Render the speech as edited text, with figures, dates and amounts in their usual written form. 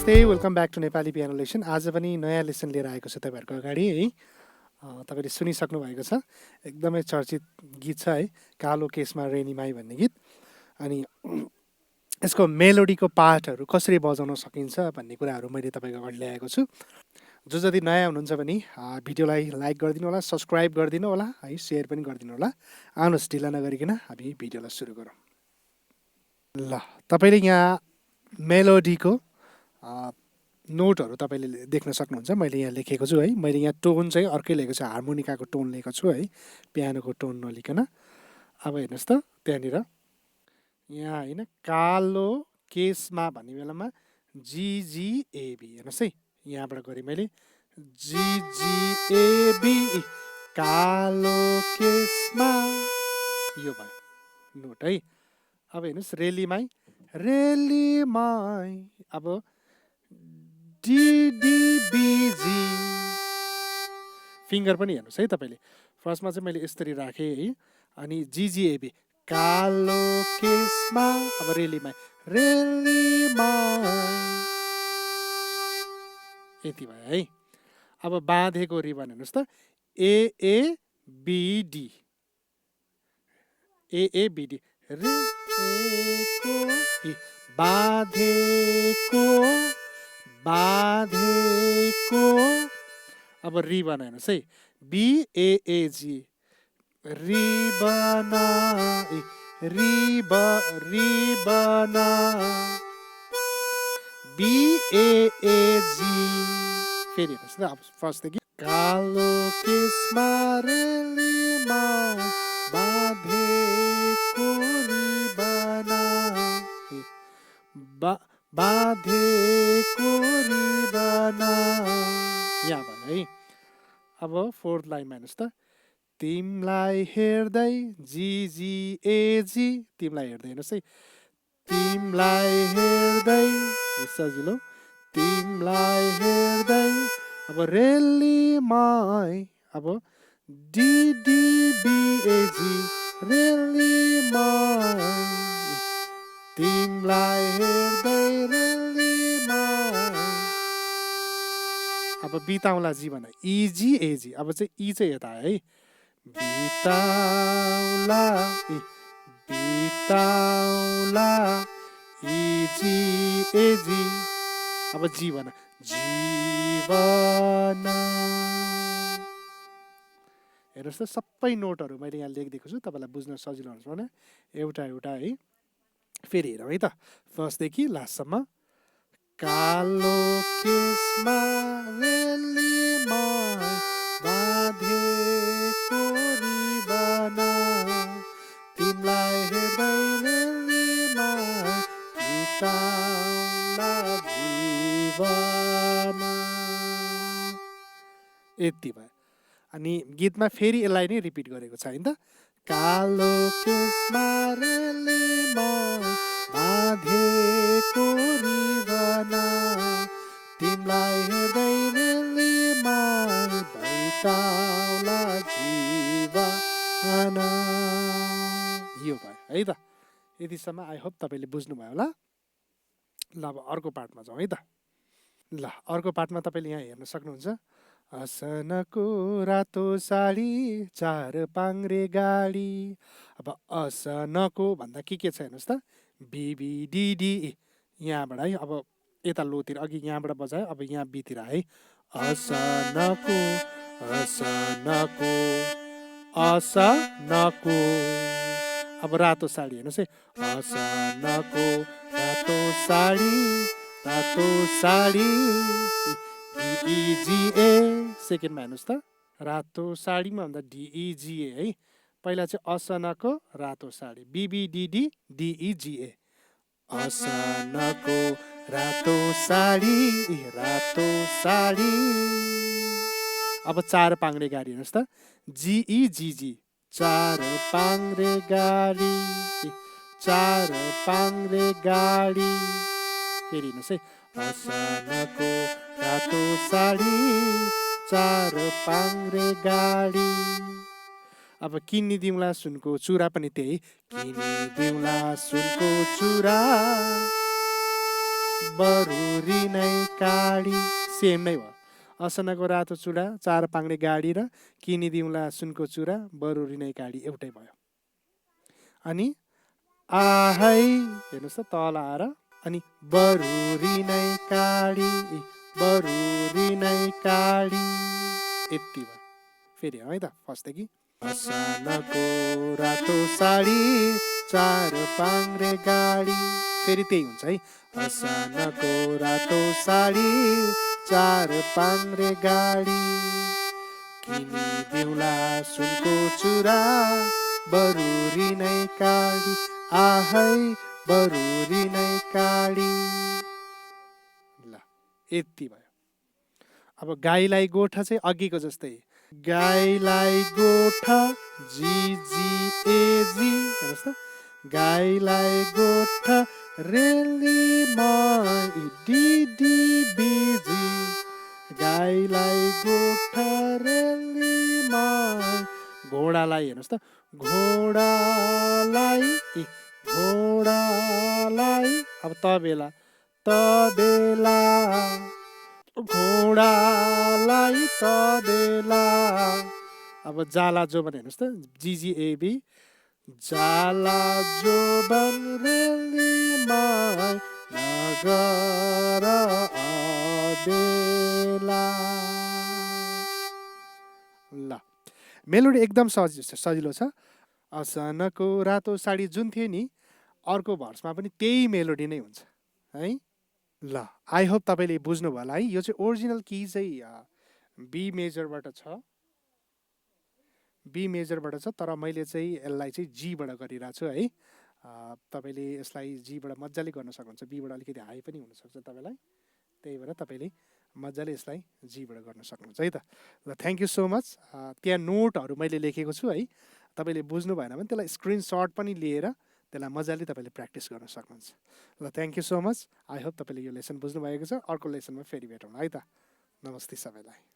नमस्ते, welcome back to Nepali piano lesson. आज पनि नयाँ लेसन लिएर आएको छु तपाईँहरूको अगाडि है। तपाईँले सुनिसक्नु भएको छ, एकदमै चर्चित गीत छ है, कालो केसमा रेली माई भन्ने गीत। अनि यसको मेलोडीको पार्टहरू कसरी बजाउन सकिन्छ भन्ने कुराहरू मैले तपाईँको अगाडि ल्याएको छु। जति नयाँ हुनुहुन्छ भने भिडियोलाई लाइक गरिदिनु होला, सब्सक्राइब गरिदिनु होला है, सेयर पनि गरिदिनु होला। आउनुहोस् ढिला नगरिकन हामी भिडियोलाई सुरु गरौँ। ल, तपाईँले यहाँ मेलोडीको नोटहरू तपाईँले देख्न सक्नुहुन्छ। मैले यहाँ लेखेको छु है। मैले यहाँ टोन चाहिँ अर्कै लेखेको छु, हार्मोनिकाको टोन लेखेको छु है, पियानोको टोन नलिकन। अब हेर्नुहोस् त, त्यहाँनिर यहाँ होइन, कालो केसमा भन्ने बेलामा जिजिएबी, हेर्नुहोस् है, यहाँबाट गरेँ मैले जिजिएबी, कालो केसमा, यो भयो नोट है। अब हेर्नुहोस् रेली माई, अब डिडिबिजी, फिङ्गर पनि हेर्नुहोस् है तपाईँले। फर्स्टमा चाहिँ मैले यसरी राखेँ है, अनि जिजिएबी, कालो केसमा, अब रेली माई, यति भयो है। अब बाँधेको रिबन हेर्नुहोस् त, एएबिडी, एएबिडी, बाँधेको, अब रिबन हेर्नुहोस् है, बिएएजी, रिबना, रिबना, बिएएजी, फेरि हेर्नुहोस् त, अब फर्स्टदेखि कालो केसमा रेली माई, बाँधेको रिबना, बाँधेको रिबना, यहाँ भयो है। अब फोर्थ लाइनमा हेर्नुहोस् त, तिमलाई हेर्दै जिजिएजी, तिमलाई हेर्दै, हेर्नुहोस् है, तिमलाई हेर्दै, सजिलो, तिमलाई हेर्दै, अब रेली माई, अब डिडिबिएजी, रेली माई, तिमलाई हेर्दै रेली माई, अब बिताउला जी भन, इजी एजी, अब चाहिँ ई चाहिँ यता है, बिताउला, बिताउला, इजी एजी, अब जी भन, जीवन। हेर्नुहोस् त, सबै नोटहरू मैले यहाँ लेखिदिएको छु, तपाईँलाई बुझ्न सजिलो हुन्छ भने एउटा एउटा है। फेरि हेरौँ है त, फर्स्टदेखि लास्टसम्म, कालो केसमा रेली माई, बाँधेको रिबना, तिमलाई हेर्दै रेली माई, बिताउला जीवन, यति भयो। अनि गीतमा फेरि यसलाई नै रिपिट गरेको छ होइन त, कालो केसमा रेली माई, बाँधेको रिबना, तिमलाई हेर्दै रेली माई, बिताउला जीवन, यो भयो है त। यतिसम्म आई होप तपाईँले बुझ्नुभयो होला। ल, अब अर्को पार्टमा जाउँ है त। ल, अर्को पार्टमा तपाईँले यहाँ हेर्न सक्नुहुन्छ, असनको रातो साडी, चार पाङ्रे गाडी। अब असनको भन्दा के छ हेर्नुहोस् त, बिबिडिडी, यहाँबाट है, अब यता लोतिर, अघि यहाँबाट बजायो, अब यहाँ बितिर है, असनको, असनको, असनको, अब रातो साडी हेर्नुहोस् है, असनको रातो साडी, रातो साडी, डिइजिए, सेकेन्डमा हेर्नुहोस् त, रातो साडीमा भन्दा डिइजिए है। पहिला चाहिँ असनको रातो साडी, बिबिडिडी डिइजिए, असनको रातो साडी, रातो साडी, अब चार पाङ्रे गाडी हेर्नुहोस् त, जिइजिजी, चार पाङ्रे गाडी, चार पाङ्रे गाडी, फेरि हेर्नुहोस् है, असनको रातो साडी, चार पाङ्रे गाडी। अब किनिदिउँला सुनको चुरा पनि त्यही, किनिदिउँला सुनको चुरा, बरुरी नै काडी, सेम नै भयो। असनको रातो चुडा, 4 पाङ्रे गाडी र किनिदिउँला सुनको चुरा, बरुरी नै काडी एउटै भयो। अनि आहै हेर्नुहोस् त तल आएर, अनि बरुरी नै काडी, बरुरी नै काडी, यति भयो। फेरि है त फर्स्टदेखि। असनको रातो साडी, 4 पाङ्रे गाडी, फेरि त्यही हुन्छ है। असनको रातो साडी, 4 पाङ्रे गाडी, किनिदिउँला सुनको चुरा, बरुरी नै काडी, आहै बरुरी नै काडी। ल यति भयो। अब गाईलाई गोठा चाहिँ अघिको जस्तै, गाईलाई गोठा, जी जी एजी, हेर्नुहोस् त, गाईलाई गोठा रेली माई, डिडी बिजी, गाईलाई गोठा रेली माई, घोडालाई हेर्नुहोस् त, घोडालाई, घोडालाई, अब तबेला, तबेला, घोडालाई तबेला। अब जाला जोबन हेर्नुहोस् त, जिजिएबी, जाला जोबन रेली माई, नगर अबेला। ल मेलोडी एकदम सजिलो छ। असनको रातो साडी जुन थियो नि, अर्को भर्समा पनि त्यही मेलोडी नै हुन्छ है। ल आई होप तपाईँले बुझ्नुभयो होला है। यो चाहिँ ओरिजिनल की चाहिँ बी मेजरबाट छ, बी मेजरबाट छ, तर मैले चाहिँ यसलाई चाहिँ जीबाट गरिरहेको छु है। तपाईँले यसलाई जीबाट मजाले गर्न सक्नुहुन्छ, बीबाट अलिकति हाई पनि हुनसक्छ तपाईँलाई, त्यही भएर तपाईँले मजाले यसलाई जीबाट गर्न सक्नुहुन्छ है त। ल थ्याङ्क यू सो मच। त्यहाँ नोटहरू मैले लेखेको छु है, तपाईँले बुझ्नु भएन भने त्यसलाई स्क्रिनसट पनि लिएर त्यसलाई मजाले तपाईँले प्र्याक्टिस गर्न सक्नुहुन्छ। ल thank you so much. I hope तपाईँले यो लेसन बुझ्नुभएको छ। अर्को लेसनमा फेरि भेटौँ है त। नमस्ते सबैलाई।